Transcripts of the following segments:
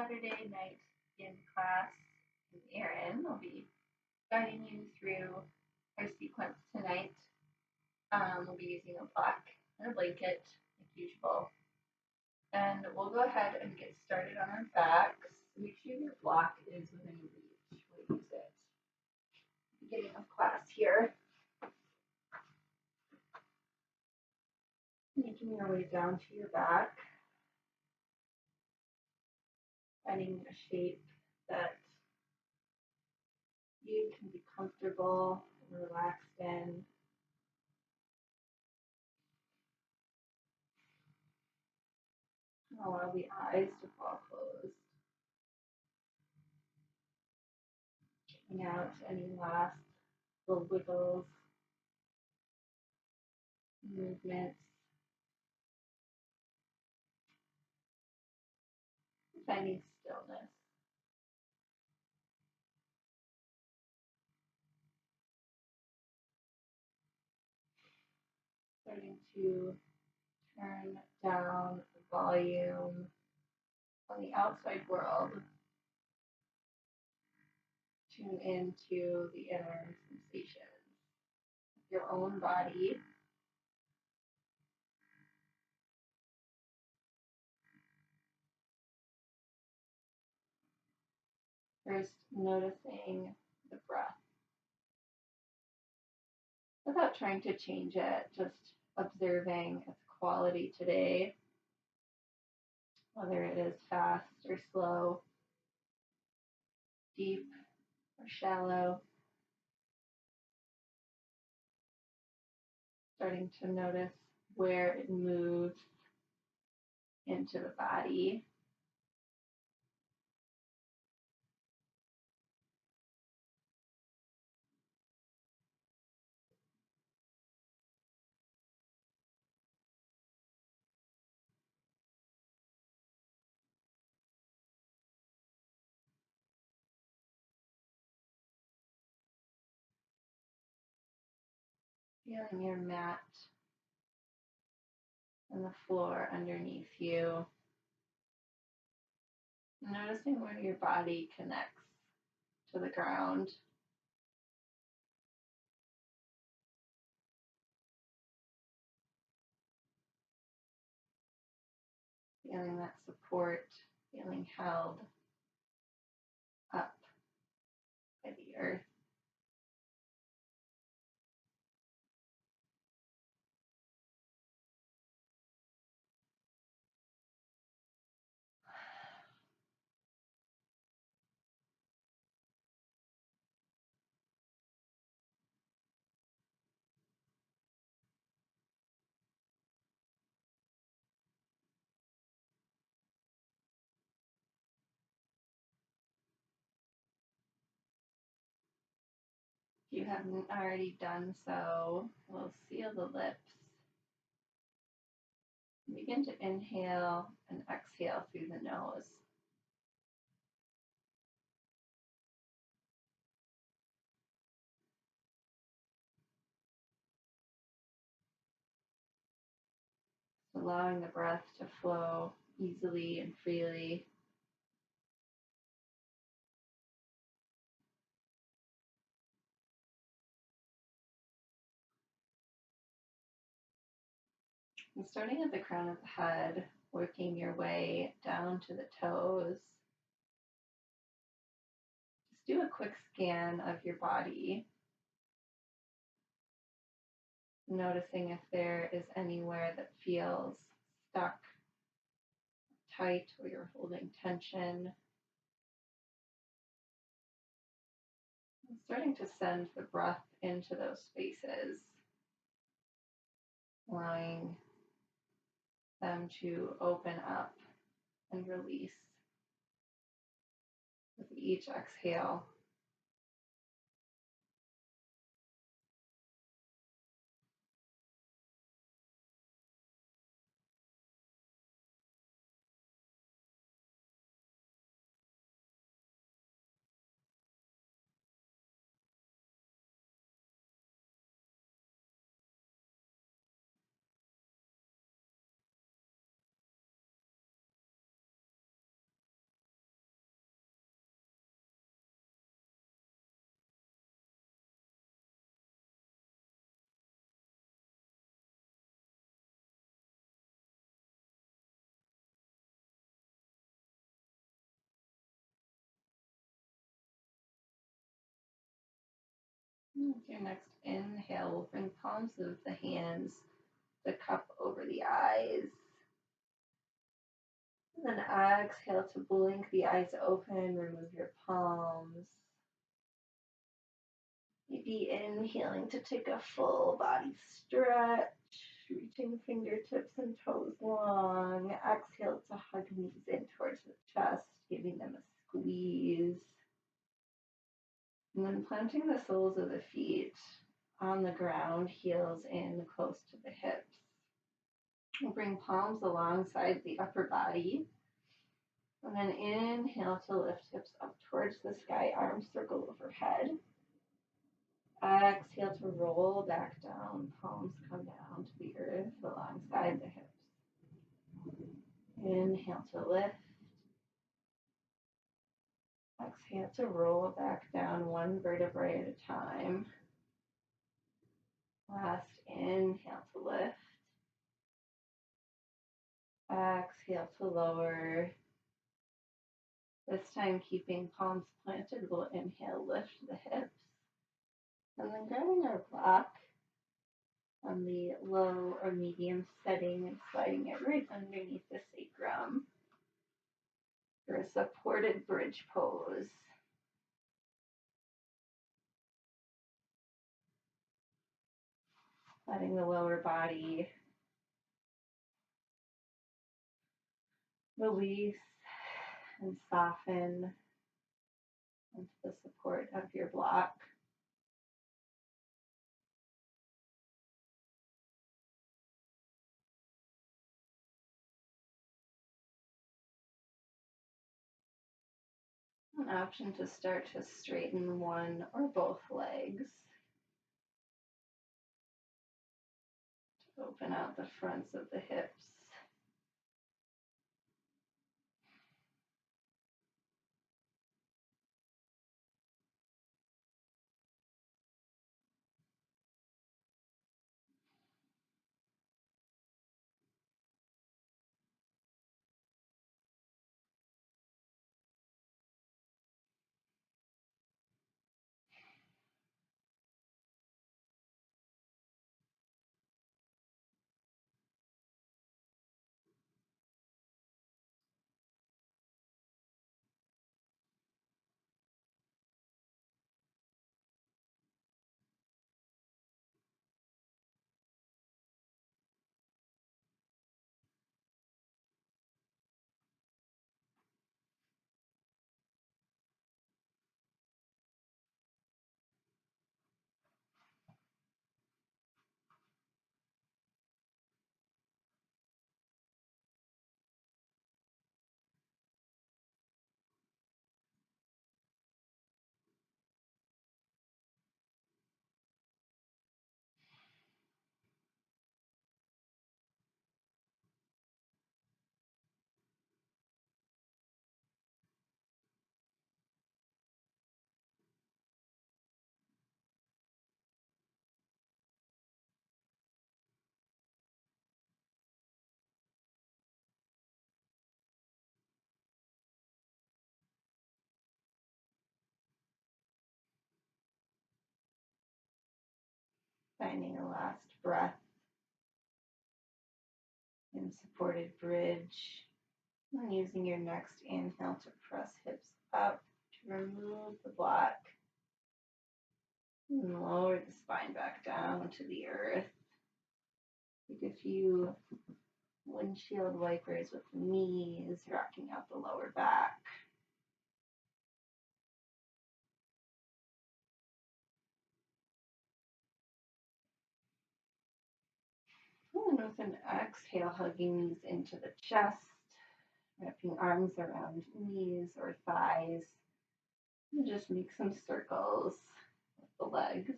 Saturday night in class. And Erin will be guiding you through our sequence tonight. We'll be using a block and a blanket, like usual. And we'll go ahead and get started on our backs. Make sure your block is within reach. We'll use it. Beginning of class here. Making your way down to your back. Finding a shape that you can be comfortable and relaxed in. Allow the eyes to fall closed. Checking out any last little wiggles, movements, finding stillness. Starting to turn down the volume on the outside world. Tune into the inner sensations of your own body. First, noticing the breath without trying to change it, just observing its quality today, whether it is fast or slow, deep or shallow. Starting to notice where it moves into the body. Feeling your mat and the floor underneath you. Noticing where your body connects to the ground. Feeling that support, feeling held up by the earth. If you haven't already done so, we'll seal the lips. Begin to inhale and exhale through the nose. Allowing the breath to flow easily and freely. And starting at the crown of the head, working your way down to the toes. Just do a quick scan of your body, noticing if there is anywhere that feels stuck, tight, or you're holding tension. And starting to send the breath into those spaces, allowing them to open up and release with each exhale. Your next inhale will bring palms of the hands, the cup over the eyes. And then exhale to blink the eyes open, remove your palms. Maybe inhaling to take a full body stretch, reaching fingertips and toes long. Exhale to hug knees in towards the chest, giving them a squeeze. And then planting the soles of the feet on the ground, heels in close to the hips. We'll bring palms alongside the upper body. And then inhale to lift hips up towards the sky, arms circle overhead. Exhale to roll back down, palms come down to the earth alongside the hips. Inhale to lift. Exhale to roll back down one vertebrae at a time. Last inhale to lift. Exhale to lower. This time keeping palms planted, we'll inhale, lift the hips. And then grabbing our block on the low or medium setting and sliding it right underneath the sacrum for a supported bridge pose. Letting the lower body release and soften into the support of your block. An option to start to straighten one or both legs. To open out the fronts of the hips. Finding a last breath in supported bridge. And using your next inhale to press hips up to remove the block. And lower the spine back down to the earth. Take a few windshield wipers with the knees, rocking out the lower back. And with an exhale, hugging knees into the chest, wrapping arms around knees or thighs. And just make some circles with the legs.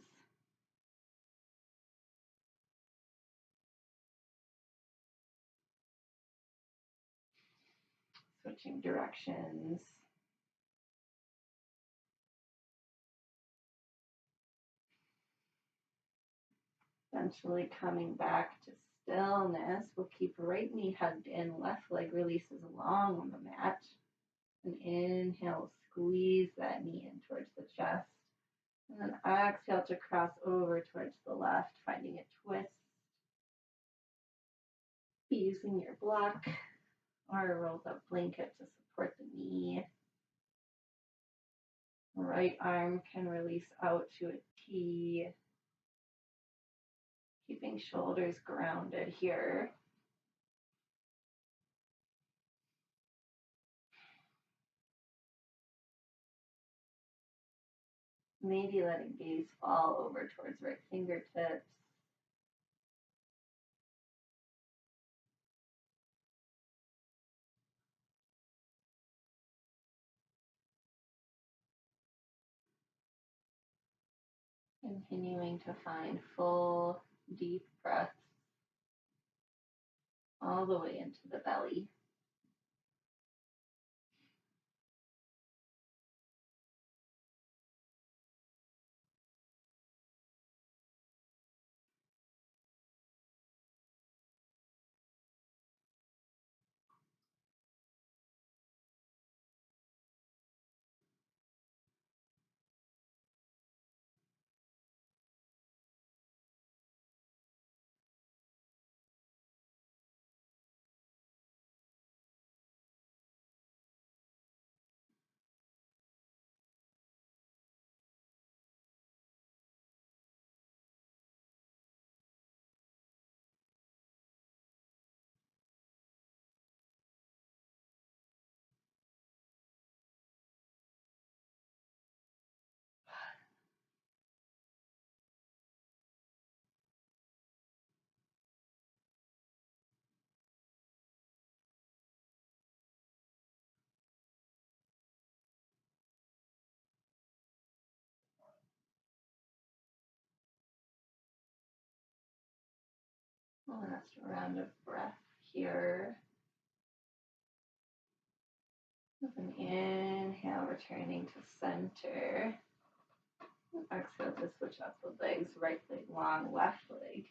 Switching directions. Eventually coming back to stillness. We'll keep right knee hugged in, left leg releases along on the mat. And inhale, squeeze that knee in towards the chest. And then Exhale to cross over towards the left, finding a twist. Using your block or a rolled up blanket to support the knee. Right arm can release out to a T, keeping shoulders grounded here. Maybe letting gaze fall over towards right fingertips. Continuing to find full, deep breaths all the way into the belly. Last round of breath here. With an inhale, returning to center. Exhale to switch up the legs, right leg long, left leg.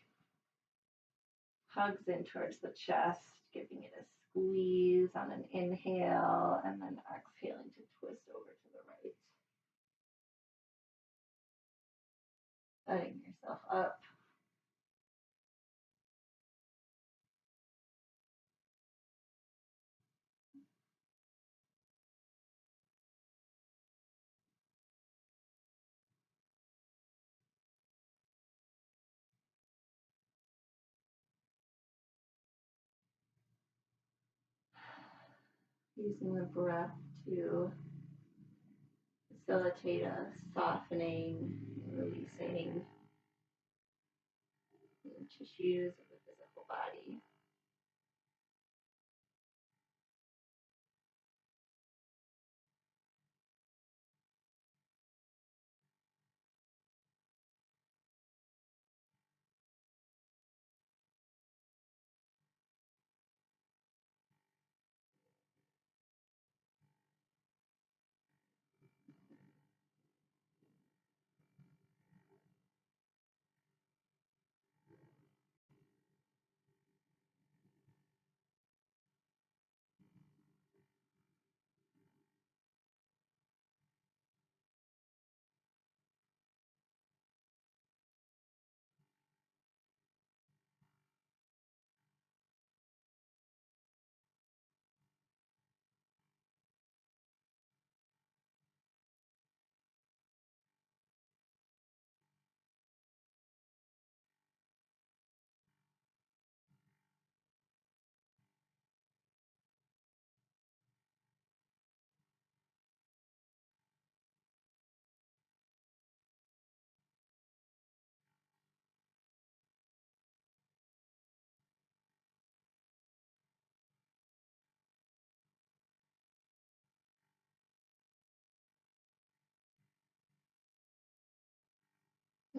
Hugs in towards the chest, giving it a squeeze on an inhale, and then exhaling to twist over to the right. Setting yourself up. Using the breath to facilitate a softening, releasing the tissues of the physical body.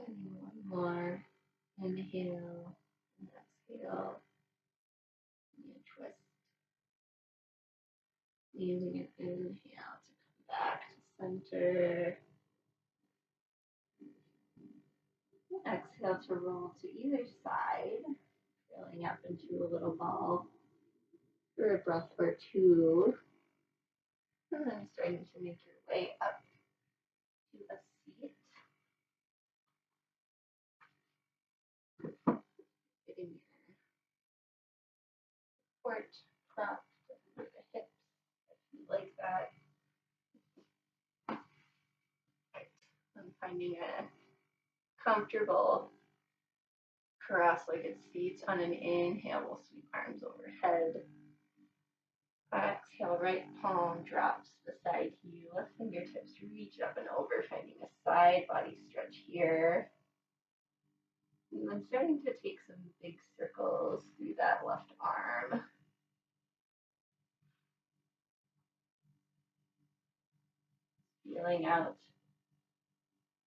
And one more. Inhale and exhale. And twist. Using an inhale to come back to center. Exhale to roll to either side, filling up into a little ball for a breath or two. And then starting to make your way up to a seat. propped over the hips if you like that. I'm finding a comfortable cross-legged seat. On an inhale, we'll sweep arms overhead. Exhale, right palm drops beside you. Left fingertips reach up and over, finding a side body stretch here. And then starting to take some big circles through that left arm. Feeling out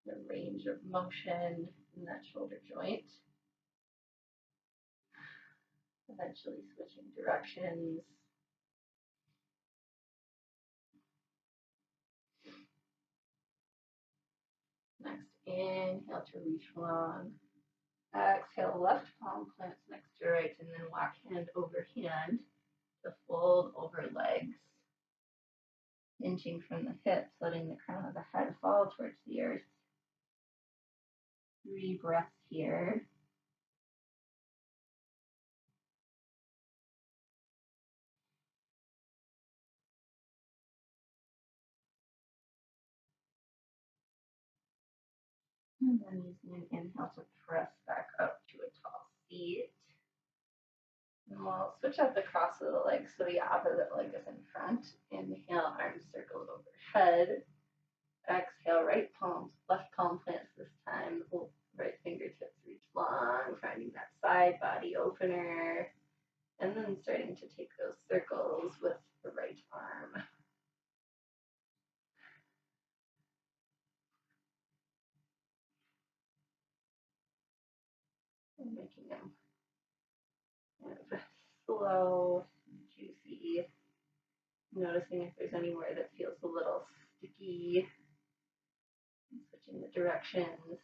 the range of motion in that shoulder joint. Eventually switching directions. Next, inhale to reach long. Exhale, left palm plants next to right, and then walk hand over hand to fold over legs. Hinging from the hips, letting the crown of the head fall towards the earth. 3 breaths here. And then using an inhale to press back up to a tall seat. And we'll switch out the cross of the legs so the opposite leg is in front. Inhale, arms circled overhead. Exhale, left palm plants this time. Right fingertips reach long, finding that side body opener. And then starting to take those circles with the right arm. And making them kind of slow, juicy. Noticing if there's anywhere that feels a little sticky. Switching the directions.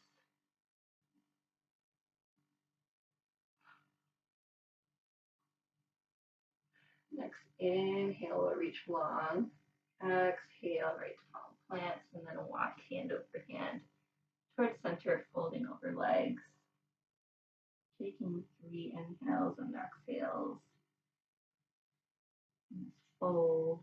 Next, inhale, we'll reach long. Exhale, right palm plants, and then walk hand over hand towards center, folding over legs. Taking 3 inhales and exhales. And fold.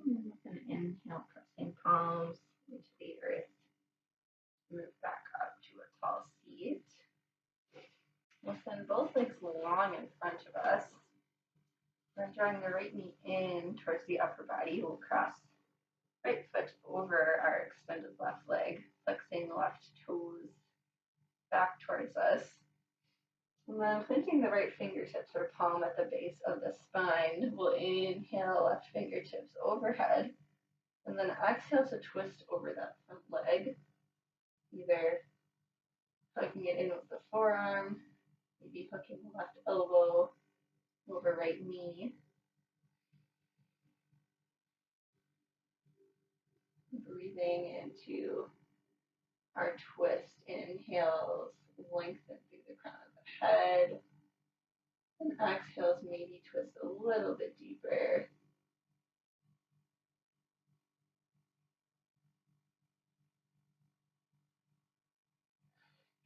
And with an inhale, pressing palms into the earth. Move back up to a tall seat. We'll send both legs long in front of us. Then drawing the right knee in towards the upper body, we'll cross right foot over our extended left leg, flexing the left toes back towards us. And then planting the right fingertips or palm at the base of the spine, we'll inhale left fingertips overhead, and then exhale to twist over that front leg, either hooking it in with the forearm, maybe hooking the left elbow over right knee. Breathing into our twist. Inhales, lengthen through the crown of the head. And exhales, maybe twist a little bit deeper.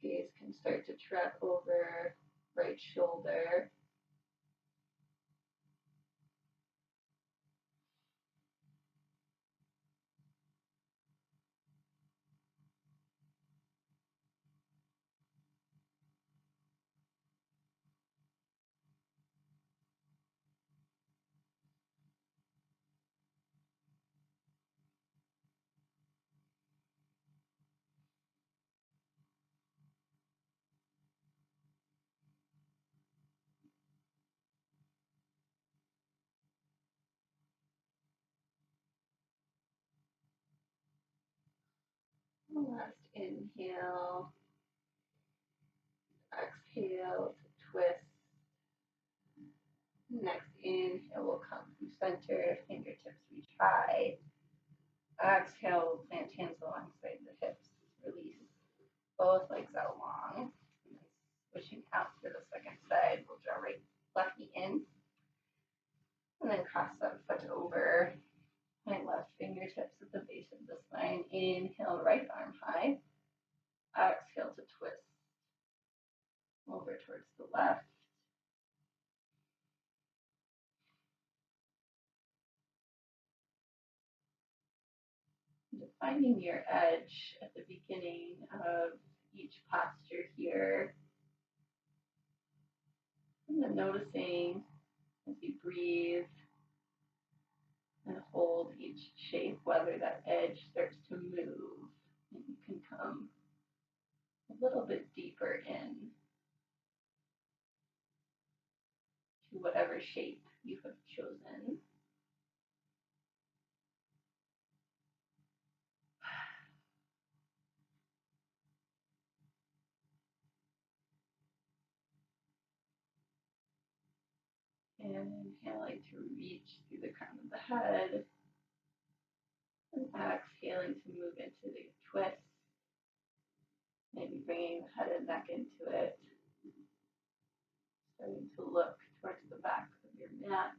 Gaze can start to track over right shoulder. Last inhale. Exhale to twist. Next inhale will come from center, fingertips reach high. Exhale, plant hands alongside the hips. Release both legs out long. And then switching out to the second side, we'll draw left knee in. And then cross that foot over. my left fingertips at the base of the spine. Inhale, right arm high. Exhale to twist over towards the left. Finding your edge at the beginning of each posture here. And then noticing as you breathe and hold each shape, whether that edge starts to move, and you can come a little bit deeper in to whatever shape you have chosen. And inhaling to reach through the crown of the head, and exhaling to move into the twist, maybe bringing the head and neck into it, starting to look towards the back of your mat.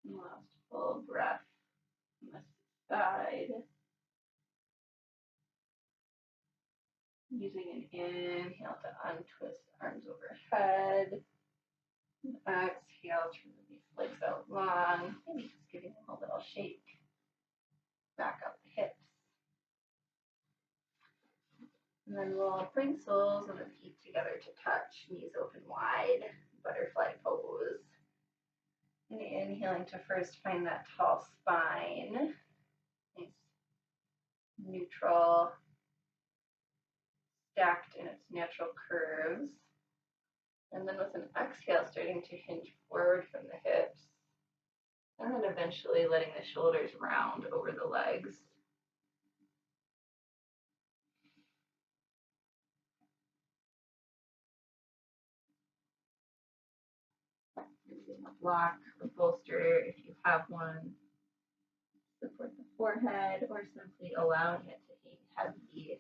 And last full breath on this side. Using an inhale to untwist arms overhead. And exhale, turn these legs out long. Maybe just giving them a little shake. Back up the hips. And then we'll bring soles of the feet together to touch, knees open wide, butterfly pose. And inhaling to first find that tall spine. Nice, neutral, stacked in its natural curves. And then with an exhale, starting to hinge forward from the hips. And then eventually letting the shoulders round over the legs. Using a block or bolster if you have one. Support the forehead or simply allowing it to hang heavy.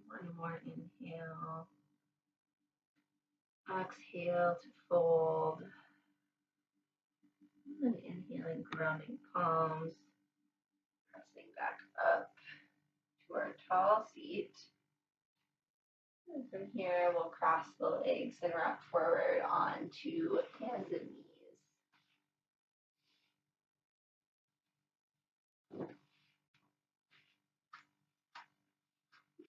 One more inhale. Exhale to fold. And inhaling, grounding palms. Pressing back up to our tall seat. And from here, we'll cross the legs and rock forward onto hands and knees.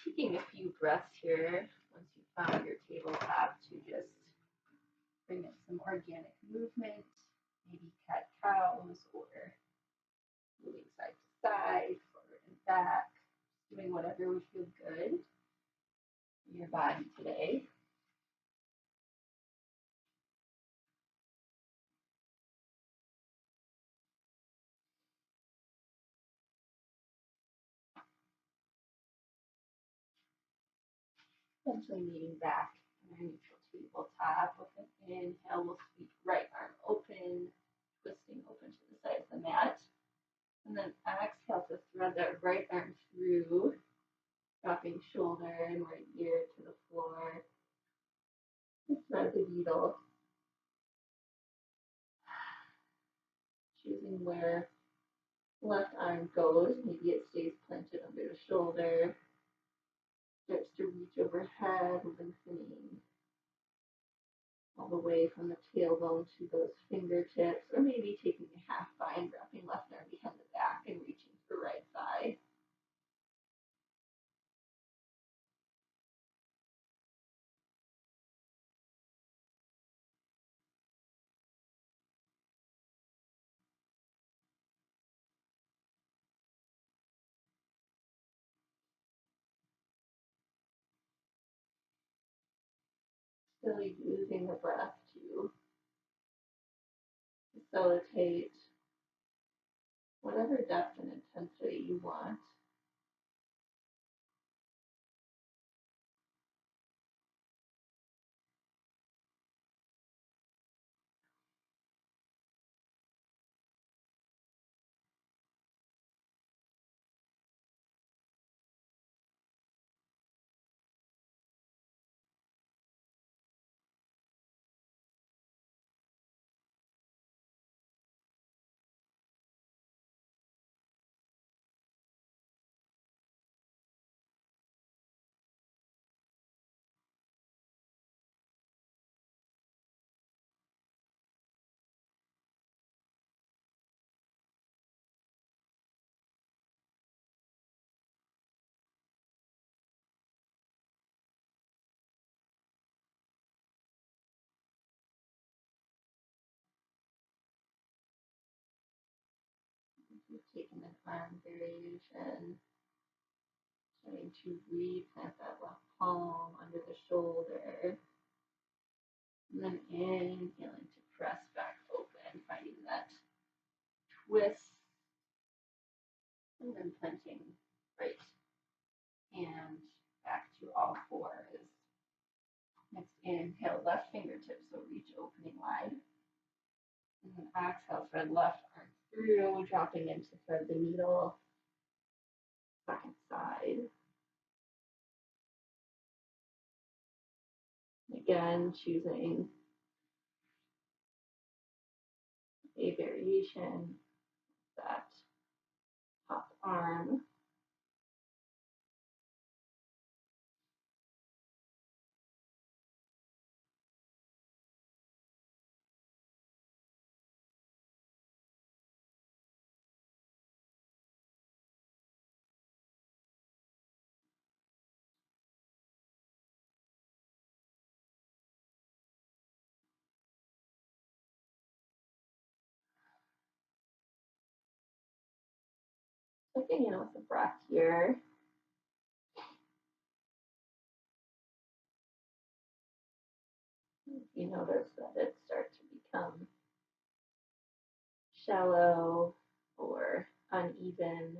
Taking a few breaths here once you found your tabletop to just bring in some organic movement, maybe cat cows or moving side to side, forward and back, doing whatever would feel good in your body today. Eventually meeting back in our neutral tabletop. With an inhale, we'll sweep right arm open, twisting open to the side of the mat. And then exhale to thread that right arm through, dropping shoulder and right ear to the floor. Thread the needle, choosing where left arm goes. Maybe it stays planted under the shoulder, starts to reach overhead, lengthening all the way from the tailbone to those fingertips, or maybe taking a half bind, wrapping left arm behind the back and reaching for right thigh. Still using the breath to facilitate whatever depth and intensity you want. Taking an arm variation, starting to replant that left palm under the shoulder. And then inhaling to press back open, finding that twist, and then planting right hand back to all fours. Next inhale, left fingertips, so reach opening wide. And then exhale, thread left arm through, dropping into thread the needle, second side. Again, choosing a variation, that top arm. Checking in with the breath here. If you notice that it starts to become shallow or uneven,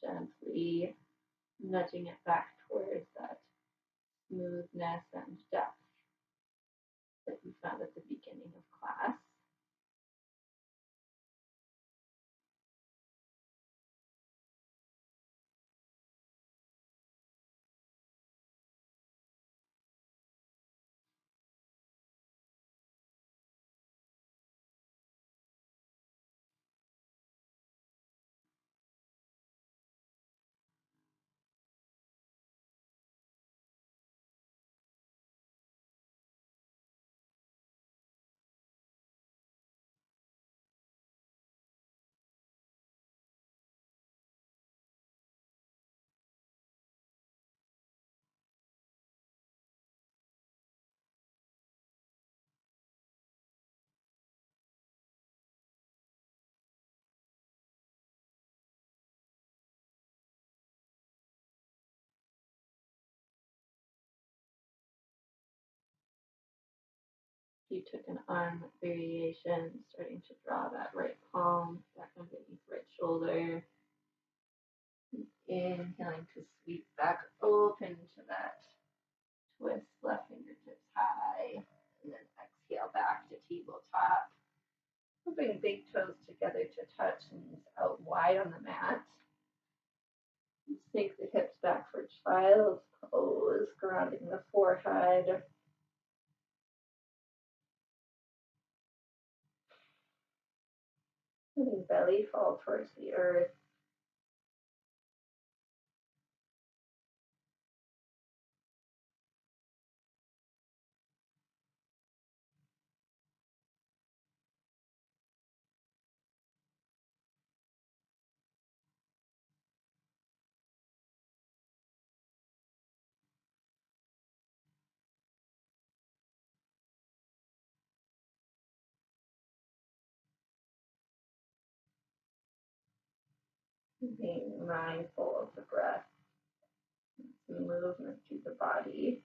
gently nudging it back towards that smoothness and depth that we found at the beginning of class. You took an arm variation, starting to draw that right palm back underneath right shoulder. to sweep back open to that twist, left fingertips high, and then exhale back to tabletop. Bring big toes together to touch, knees out wide on the mat. Sink the hips back for child's pose, grounding the forehead. Letting belly fall towards the earth. Being mindful of the breath, the movement through the body.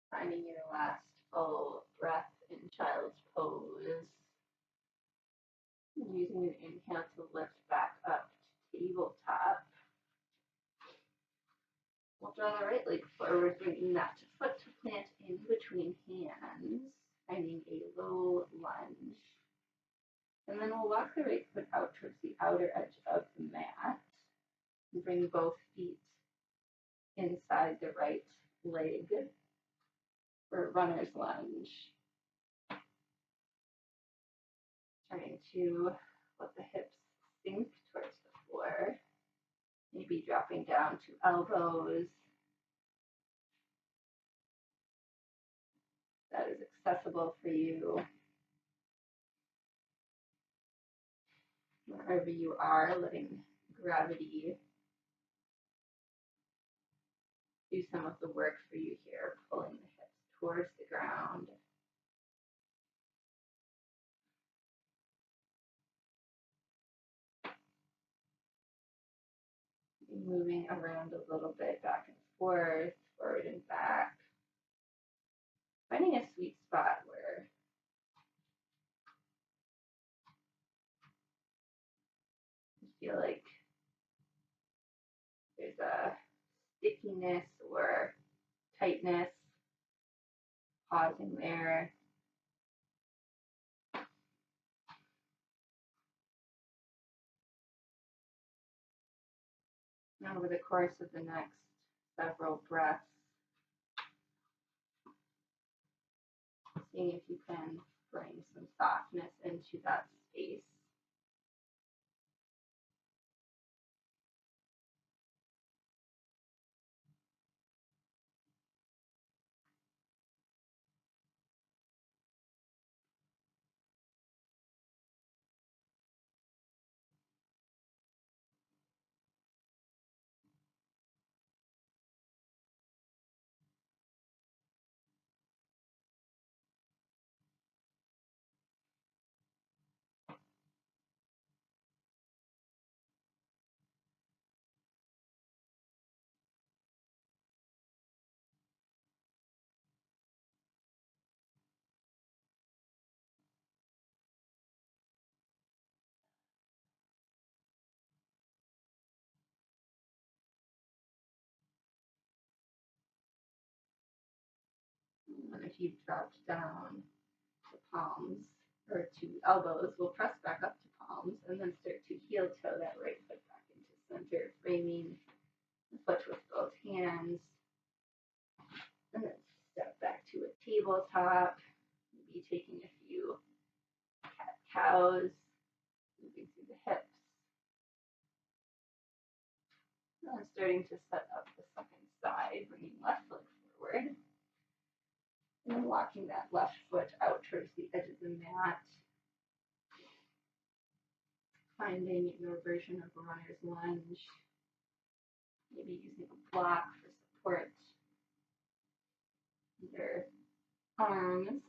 Finding your last full breath in child's pose. Using an inhale to lift back up to tabletop. We'll draw the right leg forward, bringing that foot to plant in between hands, finding a low lunge. And then we'll walk the right foot out towards the outer edge of the mat. And bring both feet inside the right leg for runner's lunge. Trying to let the hips sink towards the floor. Maybe dropping down to elbows. That is accessible for you. Wherever you are, letting gravity do some of the work for you here, pulling the hips towards the ground. Moving around a little bit, back and forth, forward and back. Finding a sweet spot where you feel like there's a stickiness or tightness. Pausing there. And over the course of the next several breaths, seeing if you can bring some softness into that space. And if you've dropped down to palms or to elbows, we'll press back up to palms and then start to heel toe that right foot back into center, framing the foot with both hands. And then step back to a tabletop, maybe taking a few cat-cows, moving through the hips. And I'm starting to set up the second side, bringing left leg forward. And then walking that left foot out towards the edge of the mat. finding your version of a runner's lunge, maybe using a block for support under arms.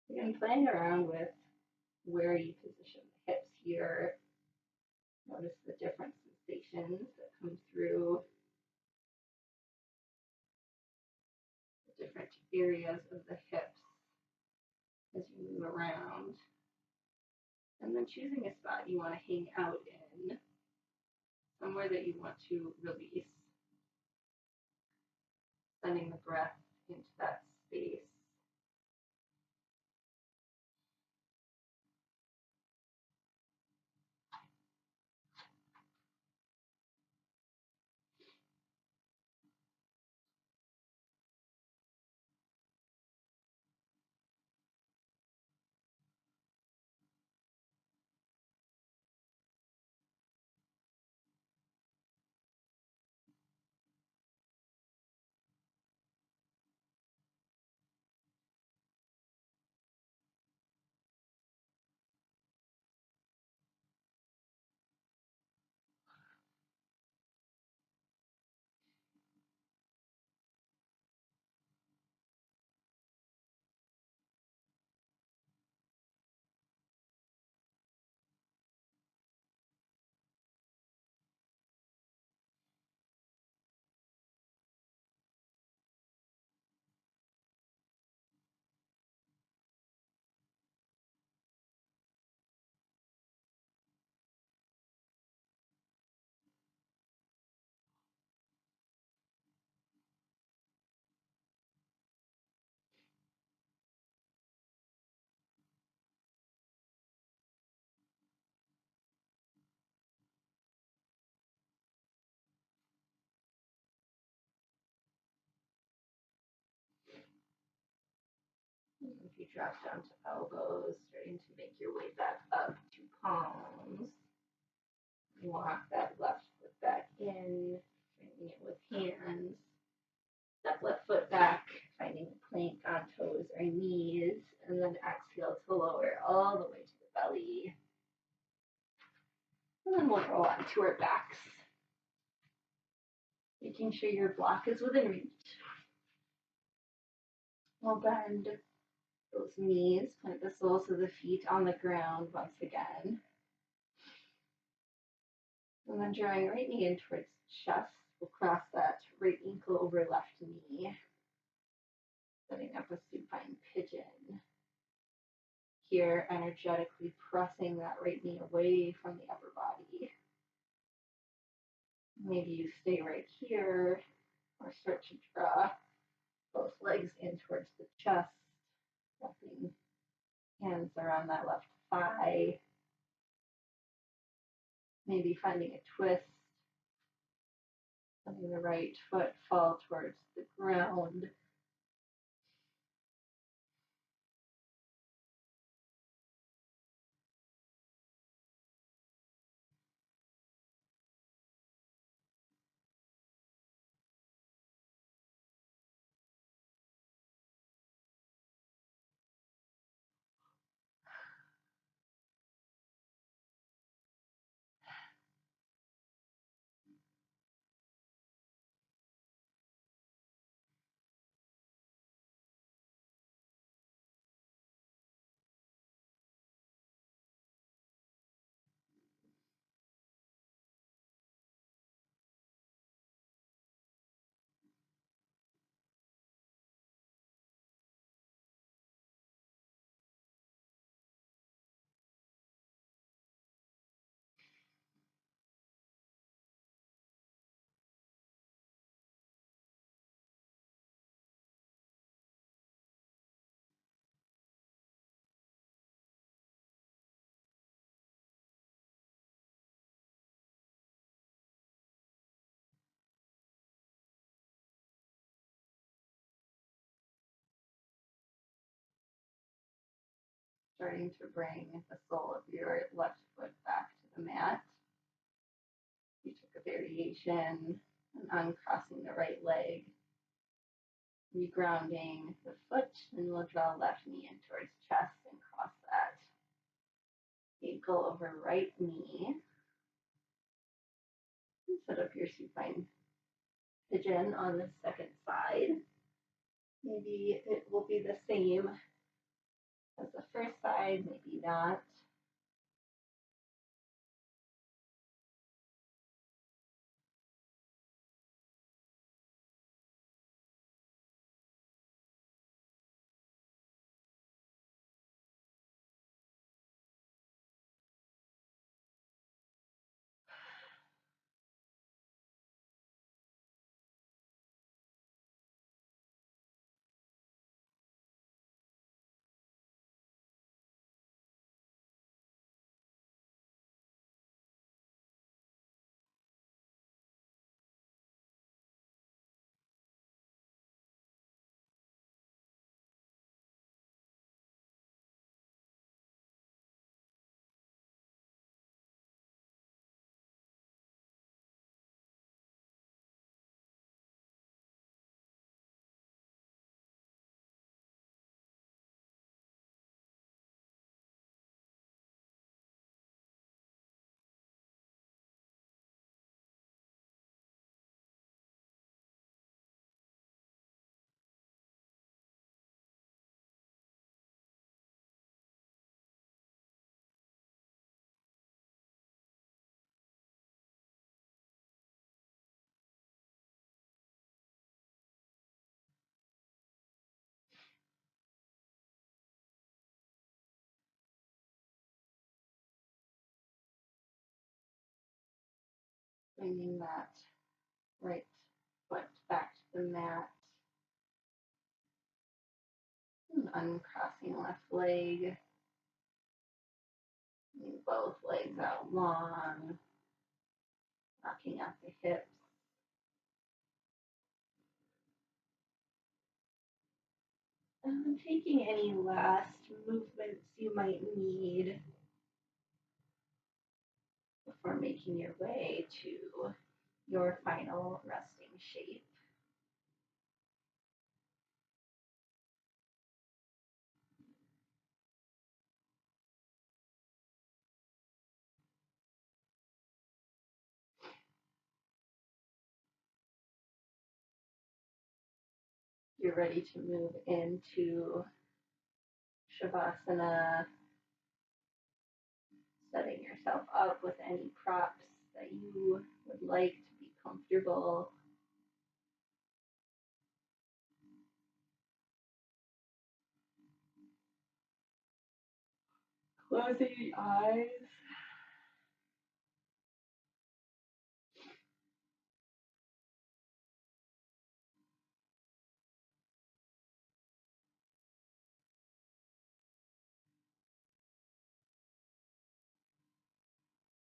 Again, playing around with where you position the hips here. Notice the different sensations that come through the different areas of the hips as you move around. And then choosing a spot you want to hang out in, somewhere that you want to release, sending the breath into that space. If you drop down to elbows, starting to make your way back up to palms. Walk that left foot back in, framing it with hands. Step left foot back, finding a plank on toes or knees, and then exhale to lower all the way to the belly. And then we'll roll onto our backs, making sure your block is within reach. We'll bend those knees, plant the soles of the feet on the ground once again. And then drawing right knee in towards chest, we'll cross that right ankle over left knee, setting up a supine pigeon. Here, energetically pressing that right knee away from the upper body. Maybe you stay right here or start to draw both legs in towards the chest, wrapping hands around that left thigh. Maybe finding a twist, letting the right foot fall towards the ground. Starting to bring the sole of your left foot back to the mat. You took a variation and uncrossing the right leg. regrounding the foot, and we'll draw left knee in towards chest and cross that ankle over right knee. Set up your supine pigeon on the second side. Maybe it will be the same as the first side, maybe not. Bringing that right foot back to the mat. And uncrossing left leg. Both legs out long. Knocking out the hips. And taking any last movements you might need before making your way to your final resting shape. You're ready to move into Shavasana, setting yourself up with any props that you would like to be comfortable. Closing the eyes.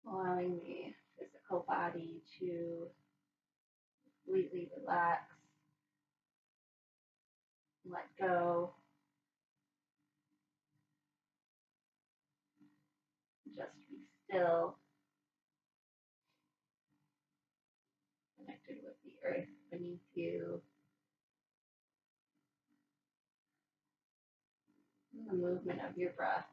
Allowing the physical body to completely relax, let go, just be still, connected with the earth beneath you, and the movement of your breath.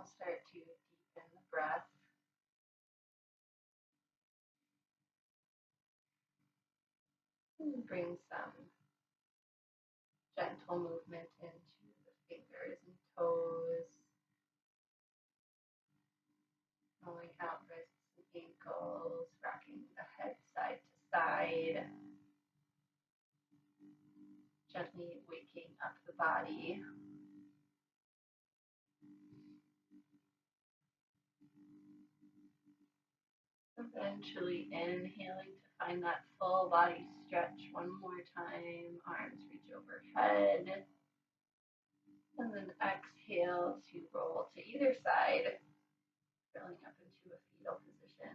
we'll start to deepen the breath. And bring some gentle movement into the fingers and toes, rolling out wrists and ankles, rocking the head side to side, gently waking up the body. Eventually inhaling to find that full body stretch one more time. Arms reach overhead. And then exhale to roll to either side, curling up into a fetal position.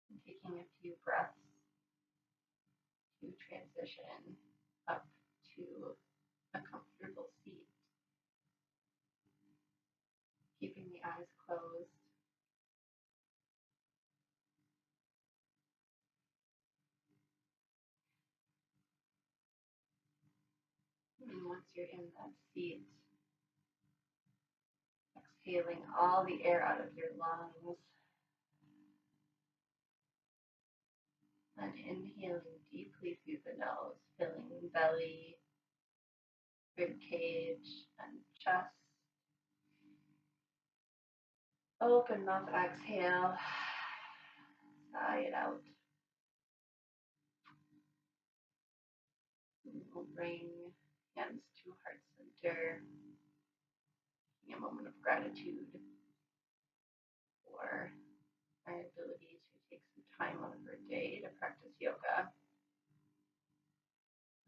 And taking a few breaths to transition up to a comfortable seat. Keeping the eyes closed. And once you're in that seat, exhaling all the air out of your lungs. And inhaling deeply through the nose, filling belly, rib cage, and chest. Open mouth, exhale. Sigh it out. We'll bring hands to heart center. A moment of gratitude for our ability to take some time out of our day to practice yoga.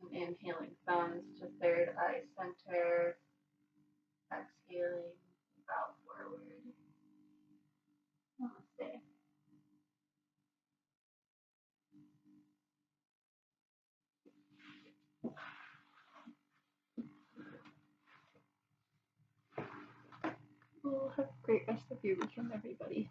And inhaling thumbs to third eye center. Exhaling, bow forward. Namaste. Well, have a great rest of your weekend, everybody.